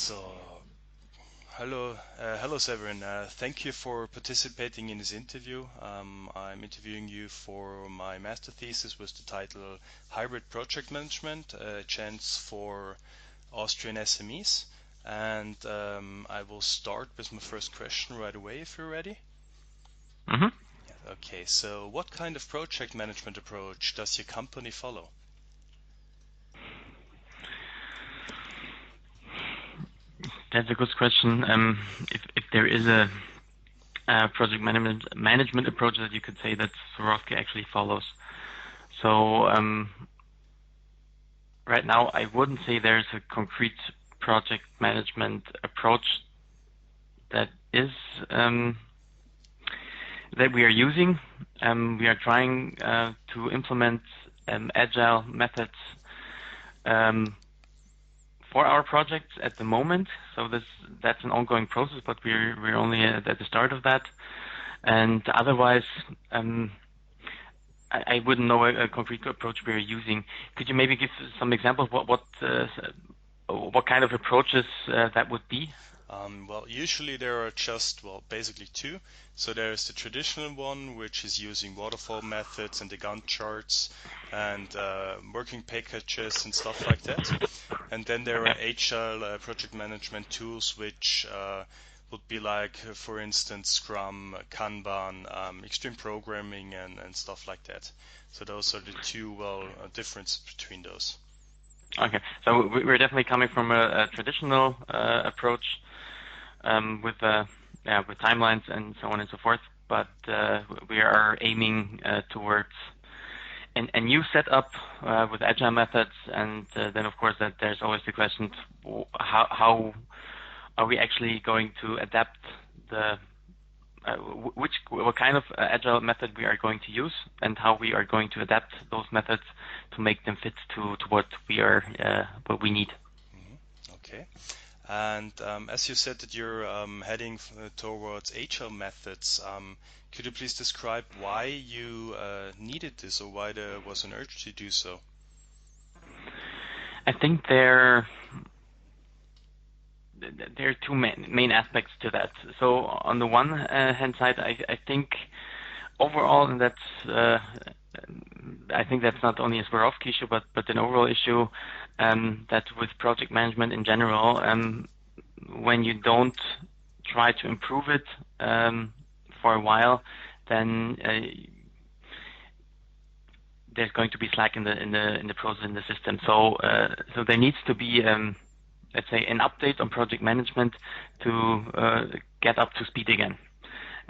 So, hello, Severin. Thank you for participating in this interview. I'm interviewing you for my master thesis with the title Hybrid Project Management, a chance for Austrian SMEs. And I will start with my first question right away if you're ready. hmm Yeah, okay, so what kind of project management approach does your company follow? That's a good question. If there is a project management approach that you could say that Swarovski actually follows. So right now, I wouldn't say there's a concrete project management approach that is that we are using. We are trying to implement agile methods um, for our projects at the moment. So that's an ongoing process, but we're only at the start of that. And otherwise, I wouldn't know a concrete approach we're using. Could you maybe give some examples what kind of approaches that would be? Well, usually there are just, well, basically two. So there's the traditional one, which is using waterfall methods and the Gantt charts and working packages and stuff like that. And then there are Okay. agile project management tools, which would be like, for instance, Scrum, Kanban, extreme programming, and stuff like that. So those are the two, well, differences between those. Okay. So we're definitely coming from a traditional approach with with timelines and so on and so forth. But we are aiming towards a new setup with agile methods, and then of course that there's always the question: how are we actually going to adapt the what kind of agile method we are going to use, and how we are going to adapt those methods to make them fit to what we need. Mhm. Okay. And as you said that you're heading towards agile methods, could you please describe why you needed this or why there was an urge to do so? I think there are two main aspects to that. So on the one hand side, I think overall, and I think that's not only a Swarovski issue, but an overall issue that with project management in general, when you don't try to improve it for a while, then there's going to be slack in the process in the system. So there needs to be let's say an update on project management to get up to speed again.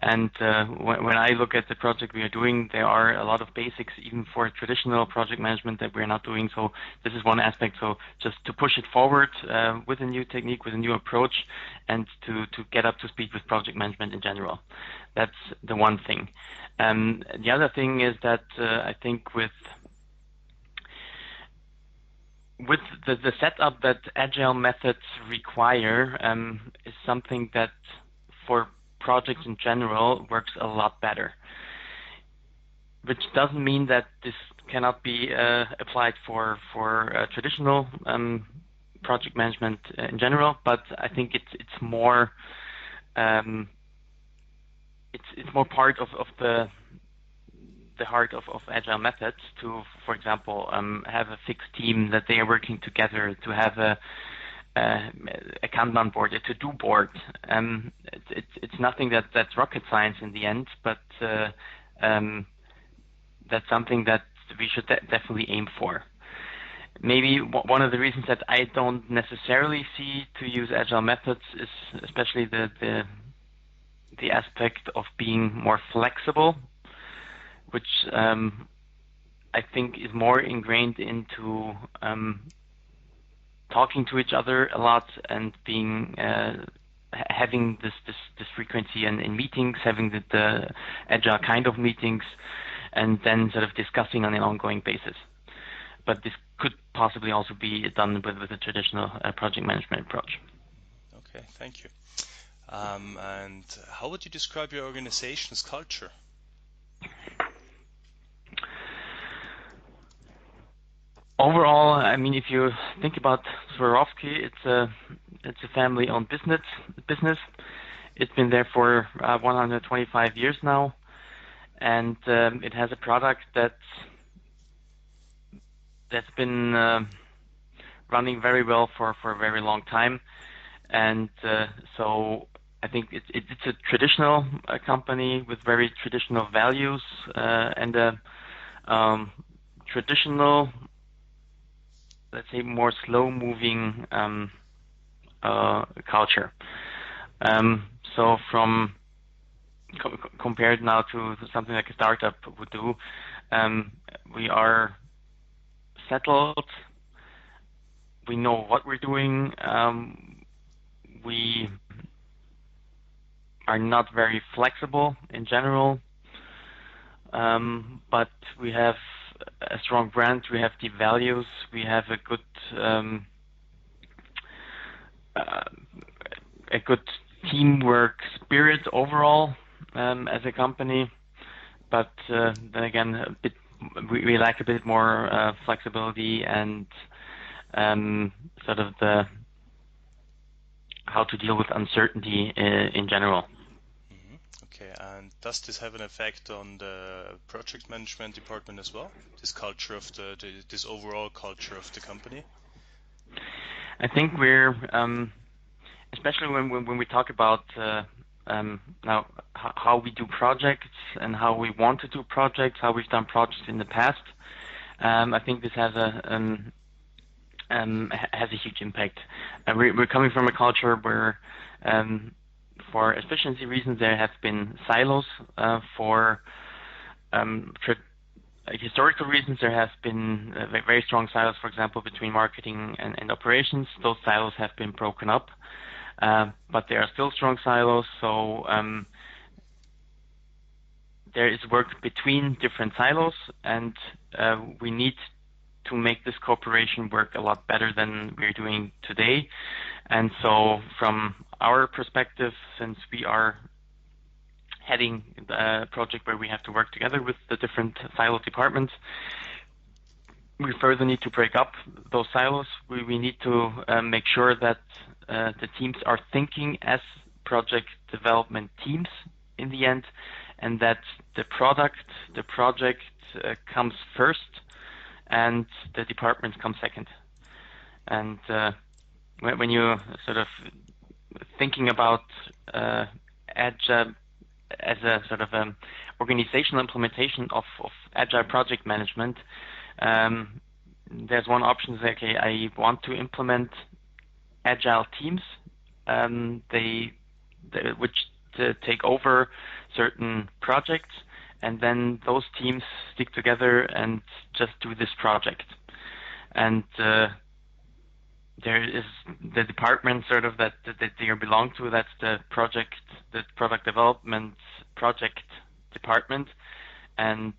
And when I look at the project we are doing, there are a lot of basics even for traditional project management that we're not doing. So this is one aspect. So just to push it forward with a new technique, with a new approach, and to get up to speed with project management in general. That's the one thing. The other thing is that I think with the setup that agile methods require is something that for projects in general works a lot better, which doesn't mean that this cannot be applied for traditional project management in general, but I think it's more it's more part of the heart of agile methods to, for example, have a fixed team that they are working together, to have a Kanban board, a to-do board. It's nothing that's rocket science in the end, but that's something that we should definitely aim for. Maybe one of the reasons that I don't necessarily see to use agile methods is especially the aspect of being more flexible, which I think is more ingrained into talking to each other a lot and being having this frequency in meetings, having the agile kind of meetings, and then sort of discussing on an ongoing basis. But this could possibly also be done with a traditional project management approach. Okay, thank you. And how would you describe your organization's culture? Overall, I mean, if you think about Swarovski, It's a family-owned business. It's been there for 125 years now, and it has a product that's been running very well for a very long time. And so I think it's a traditional company with very traditional values and a traditional, let's say, more slow-moving culture. So from compared now to something like a startup would do, we are settled. We know what we're doing. We are not very flexible in general, but we have a strong brand. We have deep values. We have a good teamwork spirit overall as a company. But then again, we lack a bit more flexibility and sort of how to deal with uncertainty in general. Okay, and does this have an effect on the project management department as well? This culture of this overall culture of the company? I think we're, especially when we talk about now how we do projects and how we want to do projects, how we've done projects in the past. I think this has a huge impact. We're coming from a culture where, for efficiency reasons, there have been silos. For historical reasons, there has been very strong silos, for example, between marketing and operations. Those silos have been broken up, but there are still strong silos. So there is work between different silos, and we need to make this cooperation work a lot better than we're doing today. And so from our perspective, since we are heading a project where we have to work together with the different silo departments, we further need to break up those silos. We need to make sure that the teams are thinking as project development teams in the end, and that the project comes first and the departments come second. And when you're sort of thinking about Agile as a sort of organizational implementation of Agile project management, there's one option to say, okay, I want to implement Agile teams, which take over certain projects, and then those teams stick together and just do this project. And there is the department sort of that they belong to. That's the product development project department, and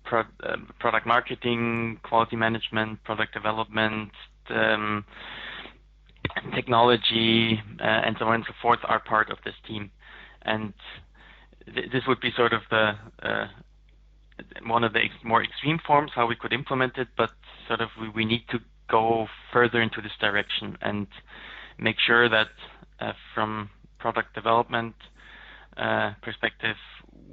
product marketing, quality management, product development, technology, and so on and so forth are part of this team. And this would be sort of the one of the more extreme forms how we could implement it, but sort of we need to go further into this direction and make sure that from product development perspective,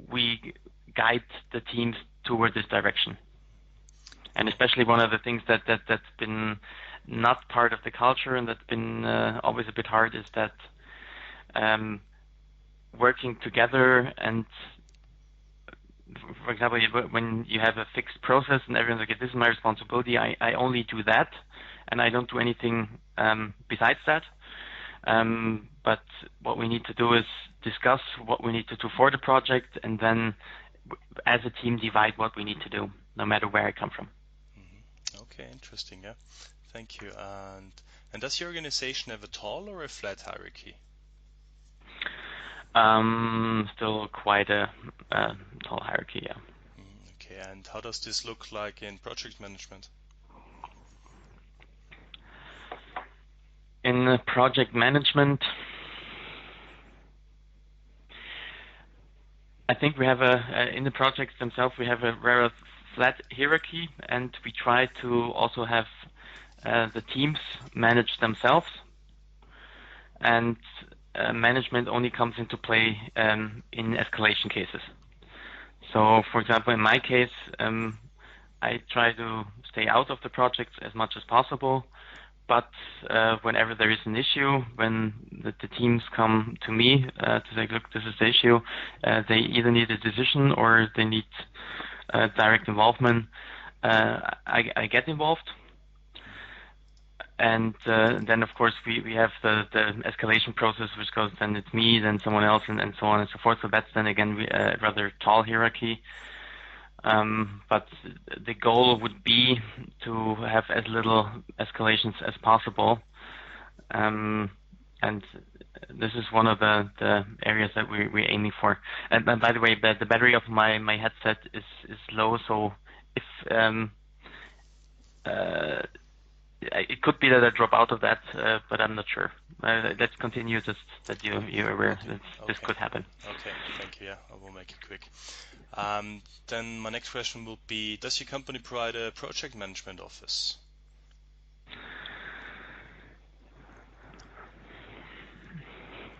we guide the teams toward this direction. And especially one of the things that's been not part of the culture and that's been always a bit hard is that working together, and for example, when you have a fixed process and everyone's like, this is my responsibility, I only do that, and I don't do anything besides that. But what we need to do is discuss what we need to do for the project, and then as a team divide what we need to do, no matter where I come from. Okay, interesting. Yeah, thank you. And does your organization have a tall or a flat hierarchy? Still quite a tall hierarchy, yeah. Okay, and how does this look like in project management? In project management, I think we have in the projects themselves, we have a very flat hierarchy, and we try to also have The teams manage themselves, and management only comes into play in escalation cases. So, for example, in my case, I try to stay out of the projects as much as possible. But whenever there is an issue, when the teams come to me to say, look, this is the issue, they either need a decision or they need direct involvement, I get involved. And then, of course, we have the escalation process, which goes then it's me, then someone else, and so on and so forth. So that's then again a rather tall hierarchy. But the goal would be to have as little escalations as possible. And this is one of the areas that we're aiming for. And by the way, the battery of my headset is low, so if it could be that I drop out of that, but I'm not sure. Let's continue just that you're aware that this could happen. Okay, thank you. Yeah, I will make it quick. Then my next question will be, does your company provide a project management office?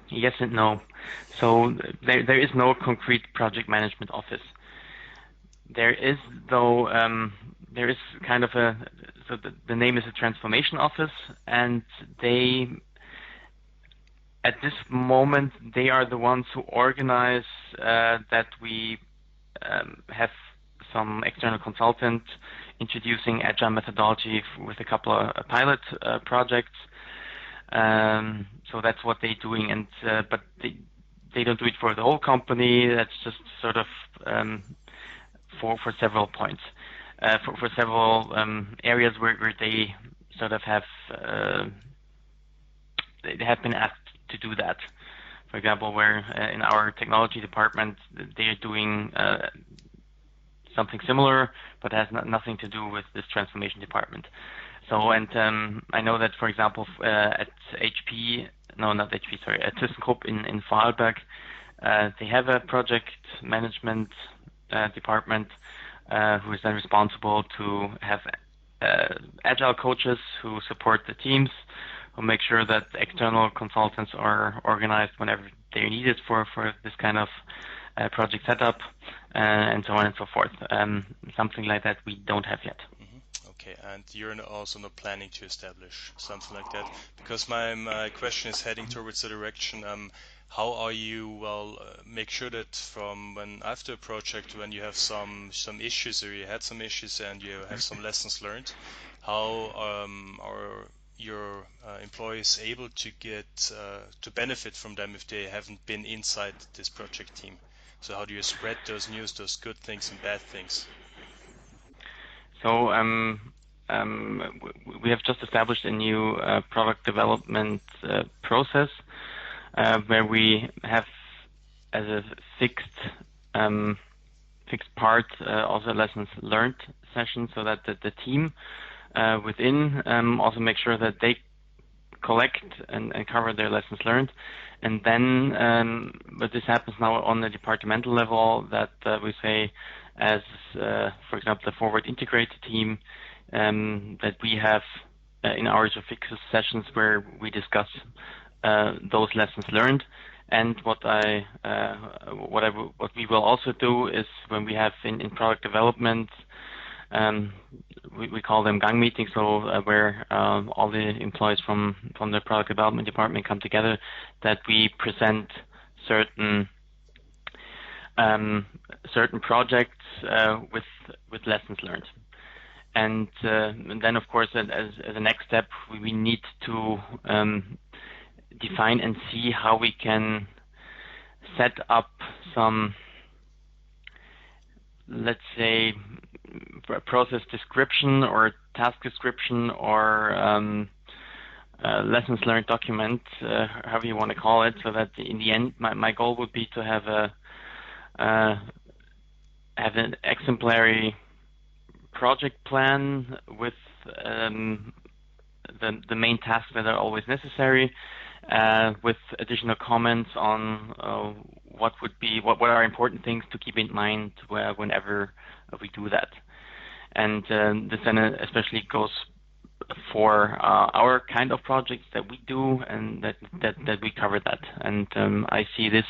Yes and no. So there is no concrete project management office. There is, though, there is kind of so the name is a transformation office, and at this moment, they are the ones who organize that we have some external consultant introducing agile methodology with a couple of pilot projects. So that's what they're doing, and but they don't do it for the whole company. That's just sort of for several points, for several areas where they sort of have they have been asked to do that. For example, where in our technology department they are doing something similar, but has nothing to do with this transformation department. So, and I know that, for example, at HP, no, not HP, sorry, at ThyssenKrupp in Vorarlberg, they have a project management department who is then responsible to have agile coaches who support the teams, who make sure that external consultants are organized whenever they're needed for this kind of project setup, and so on and so forth. Something like that we don't have yet. Okay, and you're also not planning to establish something like that? Because my question is heading towards the direction, how are you, make sure that from when after a project, when you have some issues or you had some issues and you have some lessons learned, how are your employees able to get to benefit from them if they haven't been inside this project team? So how do you spread those news, those good things and bad things? So we have just established a new product development process where we have as a fixed part also lessons learned session, so that the team within also make sure that they collect and cover their lessons learned. And then, but this happens now on the departmental level, that we say, as for example, the forward integrated team, that we have in our fixed sessions where we discuss those lessons learned. And what we will also do is, when we have in product development, we call them gang meetings, so where all the employees from the product development department come together, that we present certain projects with lessons learned. And then, of course, as a next step, we need to define and see how we can set up some, let's say, process description or task description or lessons learned document, however you want to call it, so that in the end, my goal would be to have an exemplary project plan with the main tasks that are always necessary, with additional comments on what are important things to keep in mind whenever we do that. And this then especially goes for our kind of projects that we do, and that we cover that. And I see this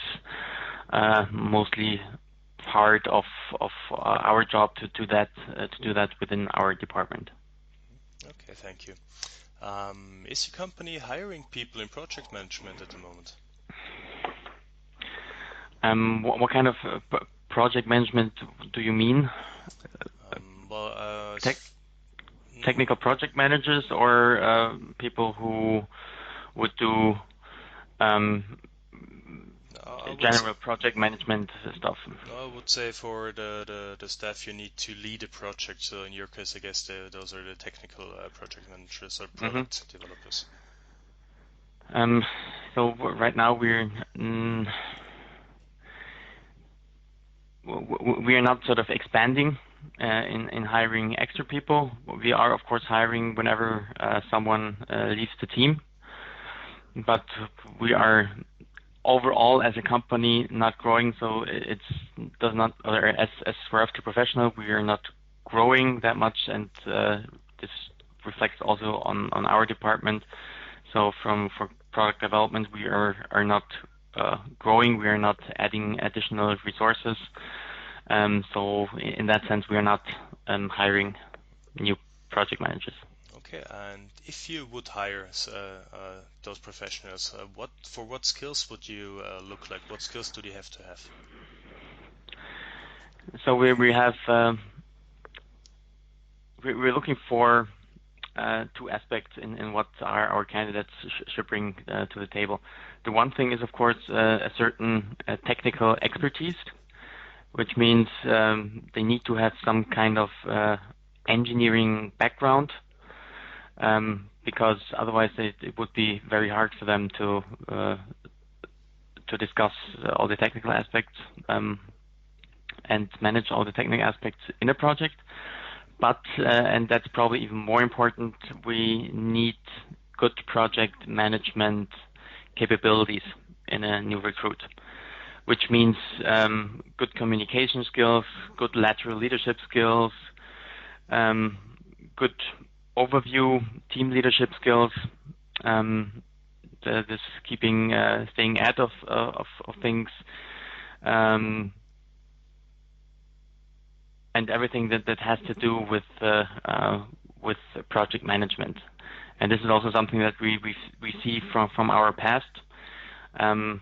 mostly part of our job to do that within our department. Okay, thank you. Is your company hiring people in project management at the moment? What kind of project management do you mean? Well, Technical project managers, or people who would do general project management stuff? I would say for the staff you need to lead a project. So in your case, I guess those are the technical project managers or product developers. So right now we're not sort of expanding in hiring extra people. We are, of course, hiring whenever someone leaves the team, but we are overall as a company not growing, so it does not, or as for FT Professional, we are not growing that much, and this reflects also on our department. So for product development, we are not growing, we are not adding additional resources. So in that sense, we are not hiring new project managers. Okay, and if you would hire those professionals, for what skills would you look like? What skills do they have to have? So we have we're looking for two aspects in what our candidates should bring to the table. The one thing is, of course, a certain technical expertise, which means they need to have some kind of engineering background, because otherwise it would be very hard for them to discuss all the technical aspects and manage all the technical aspects in a project. But, and that's probably even more important, we need good project management capabilities in a new recruit, which means good communication skills, good lateral leadership skills, good overview team leadership skills, this staying ahead of things, and everything that has to do with project management. And this is also something that we see from our past. I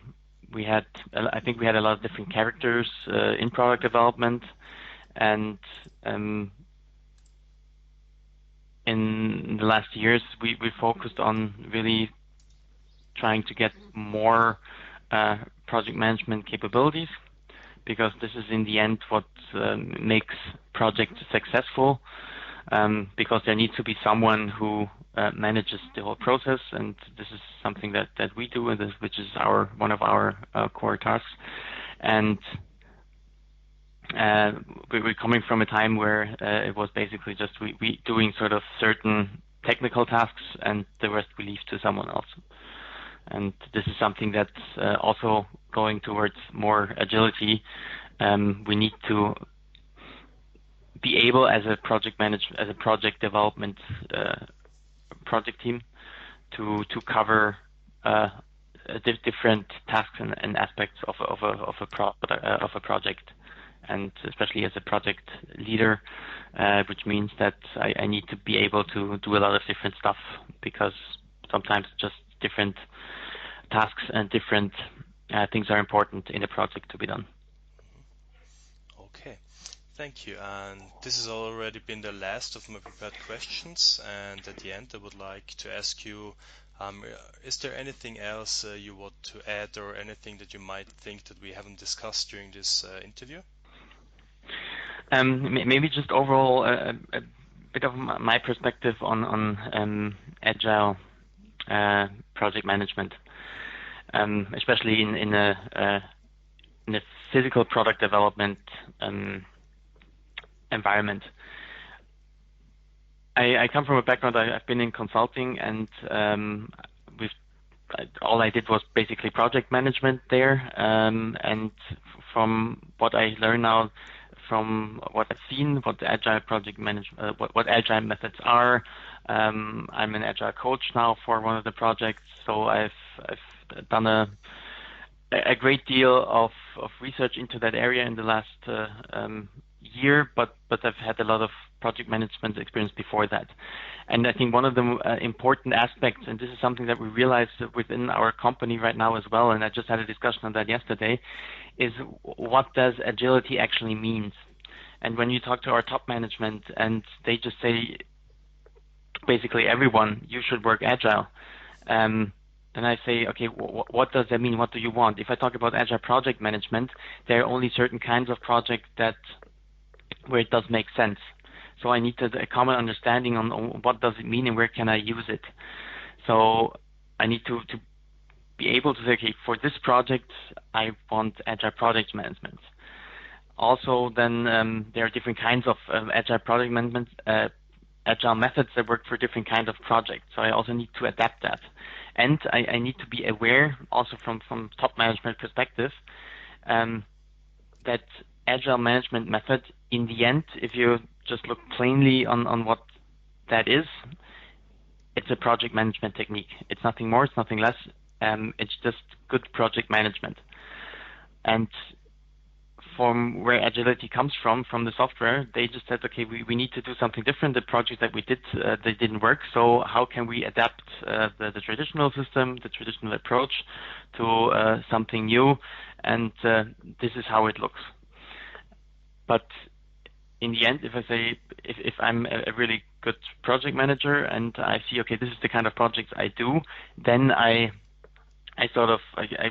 think we had a lot of different characters in product development, and in the last years we focused on really trying to get more project management capabilities, because this is in the end what makes projects successful, because there needs to be someone who manages the whole process, and this is something that we do, and which is one of our core tasks. And we're coming from a time where it was basically just we doing sort of certain technical tasks, and the rest we leave to someone else. And this is something that's also going towards more agility. We need to be able, as a project development project team, to cover different tasks and aspects of a project, and especially as a project leader, which means that I need to be able to do a lot of different stuff, because sometimes just different tasks and different things are important in a project to be done. Okay, thank you. And this has already been the last of my prepared questions. And at the end, I would like to ask you, is there anything else you want to add, or anything that you might think that we haven't discussed during this interview? Maybe just overall a bit of my perspective on agile project management, especially in a physical product development environment. I come from a background, I've been in consulting, and all I did was basically project management there, and from what I learn now, from what I've seen, what agile project management, what agile methods are, I'm an agile coach now for one of the projects, so I've done a great deal of research into that area in the last year, but I've had a lot of project management experience before that. And I think one of the important aspects, and this is something that we realize within our company right now as well, and I just had a discussion on that yesterday, is what does agility actually mean? And when you talk to our top management and they just say, basically everyone, you should work agile, then I say, okay, what does that mean? What do you want? If I talk about agile project management, there are only certain kinds of projects where it does make sense. So I need a common understanding on what does it mean and where can I use it. So I need to be able to say, okay, for this project, I want agile project management. Also, then there are different kinds of agile project management, agile methods that work for different kinds of projects. So I also need to adapt that. And I need to be aware, also from top management perspective, that agile management method, in the end, if you just look plainly on what that is, it's a project management technique. It's nothing more, it's nothing less. It's just good project management. And from where agility comes from the software, they just said, okay, we need to do something different. The project that we did, they didn't work. So how can we adapt the traditional system, the traditional approach to something new? And this is how it looks. But in the end, if I say, if I'm a really good project manager and I see, okay, this is the kind of projects I do, then I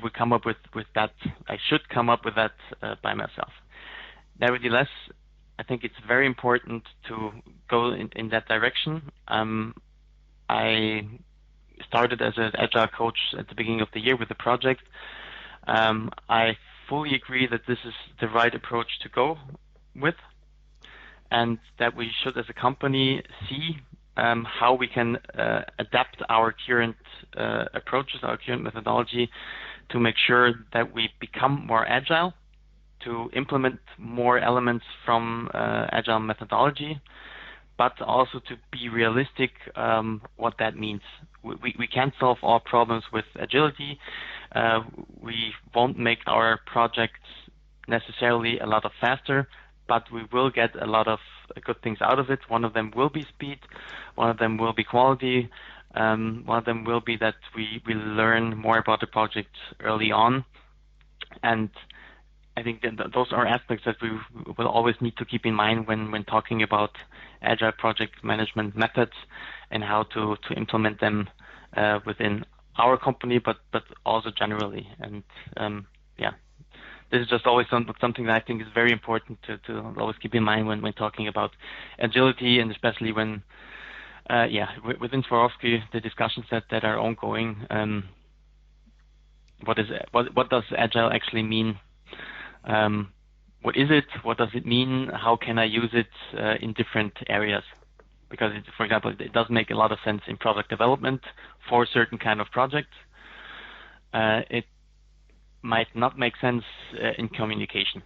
would come up with that. I should come up with that by myself. Nevertheless, I think it's very important to go in that direction. I started as an agile coach at the beginning of the year with the project. I fully agree that this is the right approach to go with, and that we should, as a company, see how we can adapt our current approaches, our current methodology, to make sure that we become more agile, to implement more elements from agile methodology, but also to be realistic what that means. We can't solve all problems with agility. We won't make our projects necessarily a lot of faster, but we will get a lot of good things out of it. One of them will be speed, one of them will be quality, one of them will be that we learn more about the project early on. And I think that those are aspects that we will always need to keep in mind when talking about agile project management methods and how to implement them within our company, but also generally. And this is just always something that I think is very important to always keep in mind when talking about agility, and especially when, within Swarovski, the discussions that are ongoing. What does agile actually mean? What is it? What does it mean? How can I use it in different areas? Because, for example, it does make a lot of sense in product development for certain kind of projects. It might not make sense in communication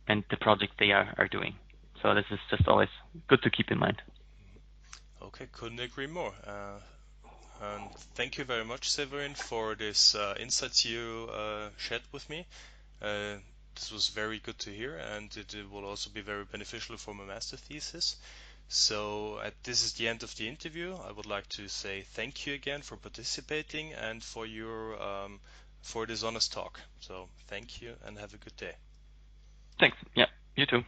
and the project they are doing. So this is just always good to keep in mind. Okay, couldn't agree more. And thank you very much, Severin, for this insights you shared with me. This was very good to hear, and it will also be very beneficial for my master thesis. So this is the end of the interview. I would like to say thank you again for participating and for your for this honest talk. So thank you and have a good day. Thanks. Yeah, you too.